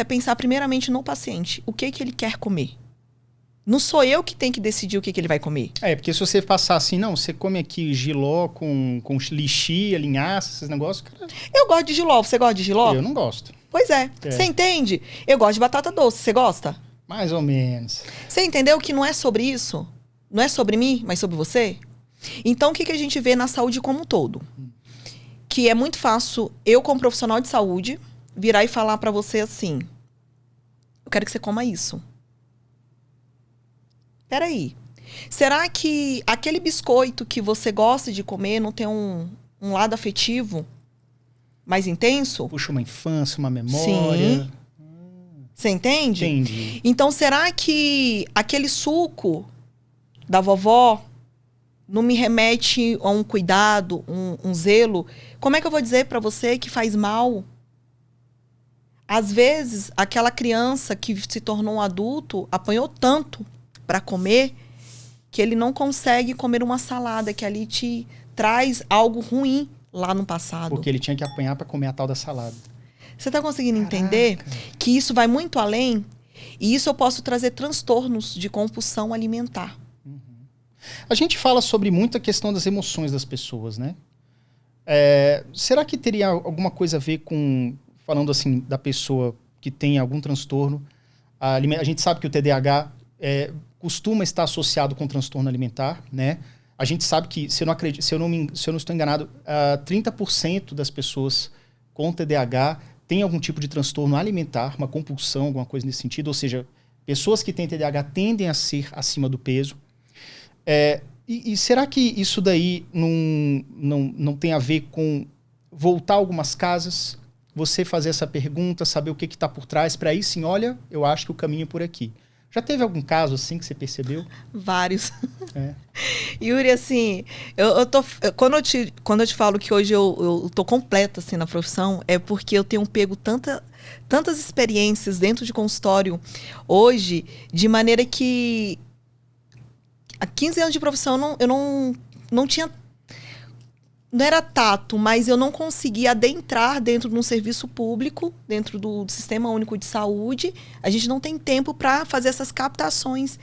é pensar primeiramente no paciente. O que ele quer comer? Não sou eu que tenho que decidir o que ele vai comer. Porque se você passar assim, não, você come aqui jiló com lixia, linhaça, esses negócios, cara... Eu gosto de jiló. Você gosta de jiló? Eu não gosto. Pois é. Você entende? Eu gosto de batata doce. Você gosta? Mais ou menos. Você entendeu que não é sobre isso? Não é sobre mim, mas sobre você? Então, o que a gente vê na saúde como um todo? Que é muito fácil eu, como profissional de saúde, virar e falar pra você assim: eu quero que você coma isso. Peraí. Será que aquele biscoito que você gosta de comer não tem um lado afetivo mais intenso? Puxa uma infância, uma memória. Sim. Você entende? Entendi. Então, será que aquele suco da vovó não me remete a um cuidado, um zelo? Como é que eu vou dizer pra você que faz mal? Às vezes, aquela criança que se tornou um adulto apanhou tanto para comer que ele não consegue comer uma salada, que ali te traz algo ruim lá no passado. Porque ele tinha que apanhar para comer a tal da salada. Você tá conseguindo entender que isso vai muito além? E isso eu posso trazer transtornos de compulsão alimentar. A gente fala sobre muita questão das emoções das pessoas, né? Será que teria alguma coisa a ver com, falando assim, da pessoa que tem algum transtorno? A gente sabe que o TDAH costuma estar associado com transtorno alimentar, né? A gente sabe que, se eu não estou enganado, 30% das pessoas com TDAH têm algum tipo de transtorno alimentar, uma compulsão, alguma coisa nesse sentido. Ou seja, pessoas que têm TDAH tendem a ser acima do peso. E será que isso daí não tem a ver com voltar a algumas casas, você fazer essa pergunta, saber o que está por trás, para aí sim, olha, eu acho que o caminho é por aqui. Já teve algum caso assim que você percebeu? Vários. Yuri, assim, quando eu te falo que hoje eu tô completa assim, na profissão, é porque eu tenho pego tantas experiências dentro de consultório hoje, de maneira que há 15 anos de profissão eu não tinha... Não era tato, mas eu não conseguia adentrar dentro de um serviço público, dentro do Sistema Único de Saúde. A gente não tem tempo para fazer essas captações,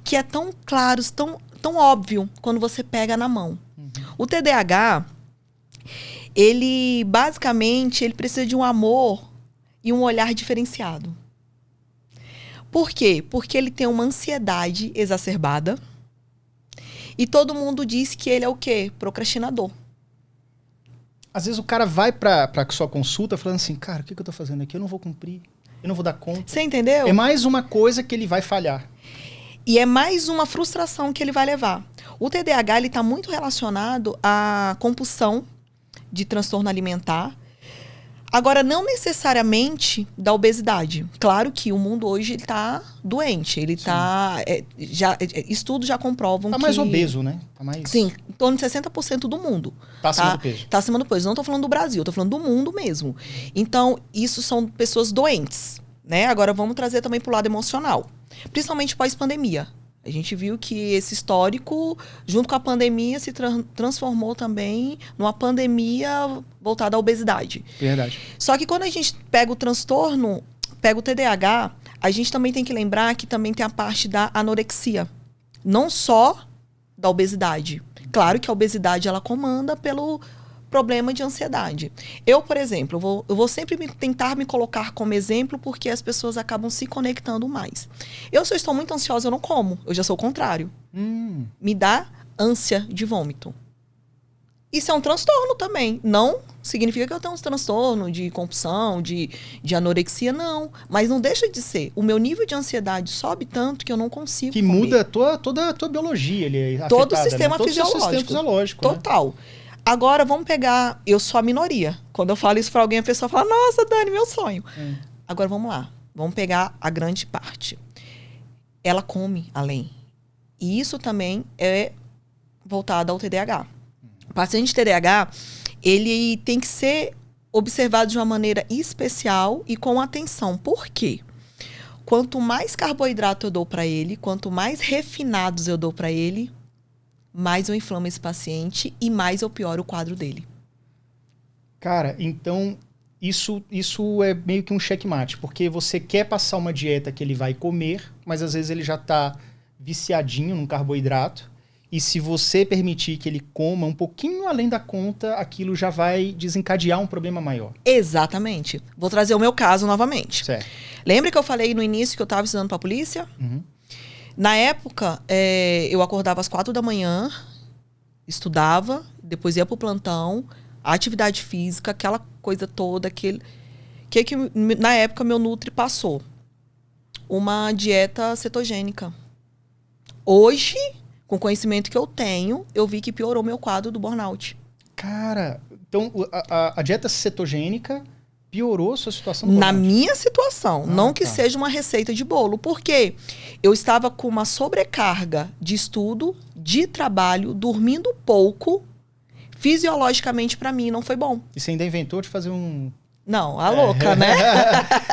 que é tão claro, tão óbvio, quando você pega na mão. O TDAH, ele basicamente precisa de um amor e um olhar diferenciado. Por quê? Porque ele tem uma ansiedade exacerbada e todo mundo diz que ele é o quê? Procrastinador. Às vezes o cara vai pra sua consulta falando assim, cara, o que eu tô fazendo aqui? Eu não vou cumprir, eu não vou dar conta. Você entendeu? É mais uma coisa que ele vai falhar. E é mais uma frustração que ele vai levar. O TDAH está muito relacionado à compulsão de transtorno alimentar. Agora, não necessariamente da obesidade. Claro que o mundo hoje está doente. Ele está... estudos já comprovam que... Está mais obeso, né? Tá mais... Sim, em torno de 60% do mundo. Está acima do peso. Está acima do peso. Não estou falando do Brasil, estou falando do mundo mesmo. Então, isso são pessoas doentes, né? Agora, vamos trazer também para o lado emocional. Principalmente pós-pandemia. A gente viu que esse histórico, junto com a pandemia, se transformou também numa pandemia voltada à obesidade. Verdade. Só que quando a gente pega o transtorno, pega o TDAH, a gente também tem que lembrar que também tem a parte da anorexia. Não só da obesidade. Claro que a obesidade, ela comanda pelo problema de ansiedade. Eu, por exemplo, eu vou sempre tentar me colocar como exemplo porque as pessoas acabam se conectando mais. Se eu estou muito ansiosa, eu não como. Eu já sou o contrário. Me dá ânsia de vômito. Isso é um transtorno também. Não significa que eu tenho um transtorno de compulsão, de anorexia, não. Mas não deixa de ser. O meu nível de ansiedade sobe tanto que eu não consigo comer. Muda toda a tua biologia. Todo o sistema fisiológico. Todo o sistema fisiológico. Total. Né? Agora, vamos pegar... Eu sou a minoria. Quando eu falo isso para alguém, a pessoa fala, nossa, Dani, meu sonho. Agora, vamos lá. Vamos pegar a grande parte. Ela come além. E isso também é voltado ao TDAH. O paciente TDAH, ele tem que ser observado de uma maneira especial e com atenção. Por quê? Quanto mais carboidrato eu dou para ele, quanto mais refinados eu dou para ele, mais eu inflamo esse paciente e mais eu pioro o quadro dele. Cara, então isso é meio que um checkmate, porque você quer passar uma dieta que ele vai comer, mas às vezes ele já está viciadinho num carboidrato, e se você permitir que ele coma um pouquinho além da conta, aquilo já vai desencadear um problema maior. Exatamente. Vou trazer o meu caso novamente. Certo. Lembra que eu falei no início que eu estava estudando para a polícia? Uhum. Na época, eu acordava às 4 da manhã, estudava, depois ia para o plantão, atividade física, aquela coisa toda, que na época meu Nutri passou? Uma dieta cetogênica. Hoje, com o conhecimento que eu tenho, eu vi que piorou meu quadro do burnout. Cara, então a dieta cetogênica piorou a sua situação do burnout? Na minha situação, não que seja uma receita de bolo. Porque eu estava com uma sobrecarga de estudo, de trabalho, dormindo pouco. Fisiologicamente, para mim, não foi bom. E você ainda inventou de fazer um... Não, a louca, né?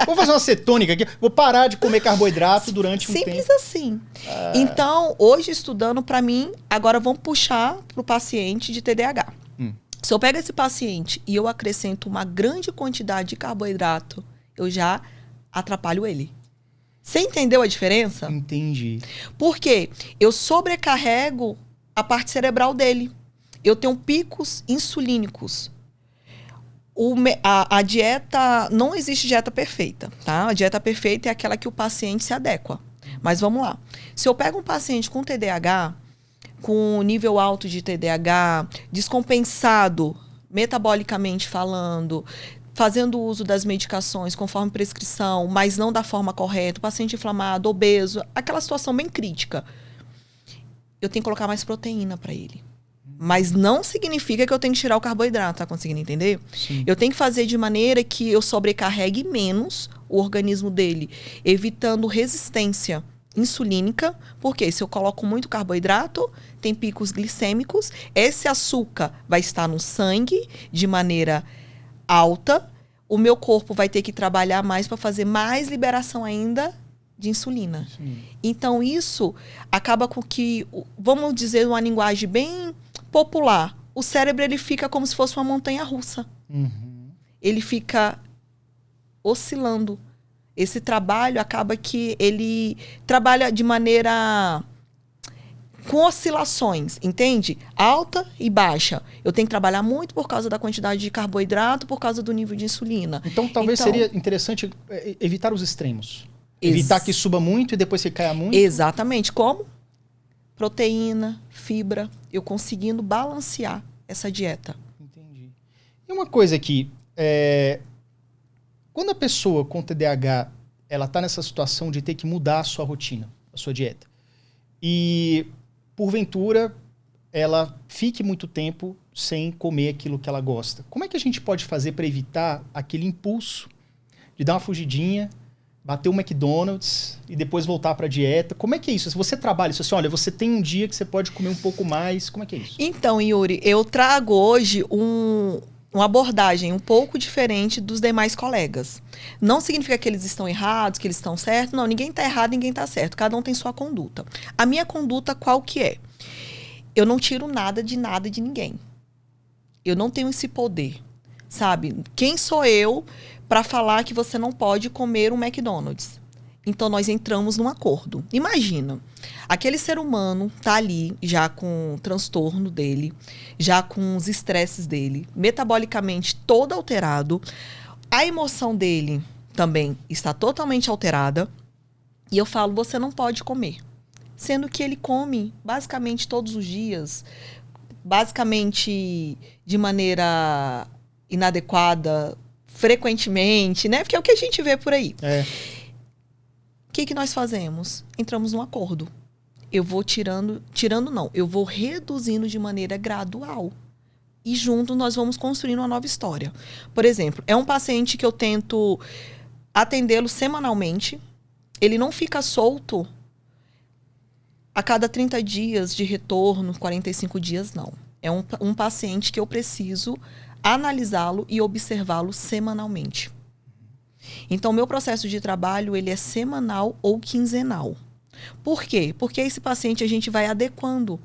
Vou fazer uma cetônica aqui. Vou parar de comer carboidrato durante um tempo. Simples assim. Então, hoje estudando, para mim, agora vamos puxar para o paciente de TDAH. Se eu pego esse paciente e eu acrescento uma grande quantidade de carboidrato, eu já atrapalho ele. Você entendeu a diferença? Entendi. Por quê? Eu sobrecarrego a parte cerebral dele. Eu tenho picos insulínicos. A dieta... Não existe dieta perfeita, tá? A dieta perfeita é aquela que o paciente se adequa. Mas vamos lá. Se eu pego um paciente com TDAH, com nível alto de TDAH, descompensado, metabolicamente falando, fazendo uso das medicações conforme prescrição, mas não da forma correta, paciente inflamado, obeso, aquela situação bem crítica, eu tenho que colocar mais proteína para ele. Mas não significa que eu tenho que tirar o carboidrato, tá conseguindo entender? Sim. Eu tenho que fazer de maneira que eu sobrecarregue menos o organismo dele, evitando resistência insulínica, porque se eu coloco muito carboidrato, tem picos glicêmicos, esse açúcar vai estar no sangue de maneira alta, o meu corpo vai ter que trabalhar mais para fazer mais liberação ainda de insulina. Sim. Então isso acaba com que, vamos dizer uma linguagem bem popular, o cérebro ele fica como se fosse uma montanha-russa. Ele fica oscilando. Esse trabalho acaba que ele trabalha de maneira com oscilações, entende? Alta e baixa. Eu tenho que trabalhar muito por causa da quantidade de carboidrato, por causa do nível de insulina. Então, talvez seria interessante evitar os extremos. Evitar que suba muito e depois que caia muito. Exatamente. Como? Proteína, fibra. Eu conseguindo balancear essa dieta. Entendi. E uma coisa aqui, quando a pessoa com TDAH, ela está nessa situação de ter que mudar a sua rotina, a sua dieta, e porventura ela fique muito tempo sem comer aquilo que ela gosta, como é que a gente pode fazer para evitar aquele impulso de dar uma fugidinha, bater o McDonald's e depois voltar para a dieta? Como é que é isso? Se você trabalha isso assim, olha, você tem um dia que você pode comer um pouco mais, como é que é isso? Então, Yuri, eu trago hoje uma abordagem um pouco diferente dos demais colegas. Não significa que eles estão errados, que eles estão certos. Não, ninguém está errado, ninguém está certo. Cada um tem sua conduta. A minha conduta qual que é? Eu não tiro nada de ninguém. Eu não tenho esse poder, sabe? Quem sou eu para falar que você não pode comer um McDonald's? Então, nós entramos num acordo. Imagina, aquele ser humano tá ali já com o transtorno dele, já com os estresses dele, metabolicamente todo alterado. A emoção dele também está totalmente alterada. E eu falo, você não pode comer. Sendo que ele come basicamente todos os dias, basicamente de maneira inadequada, frequentemente, né? Porque é o que a gente vê por aí. O que nós fazemos? Entramos num acordo. Eu vou eu vou reduzindo de maneira gradual. E junto nós vamos construindo uma nova história. Por exemplo, é um paciente que eu tento atendê-lo semanalmente. Ele não fica solto a cada 30 dias de retorno, 45 dias, não. É um paciente que eu preciso analisá-lo e observá-lo semanalmente. Então, meu processo de trabalho, ele é semanal ou quinzenal. Por quê? Porque esse paciente a gente vai adequando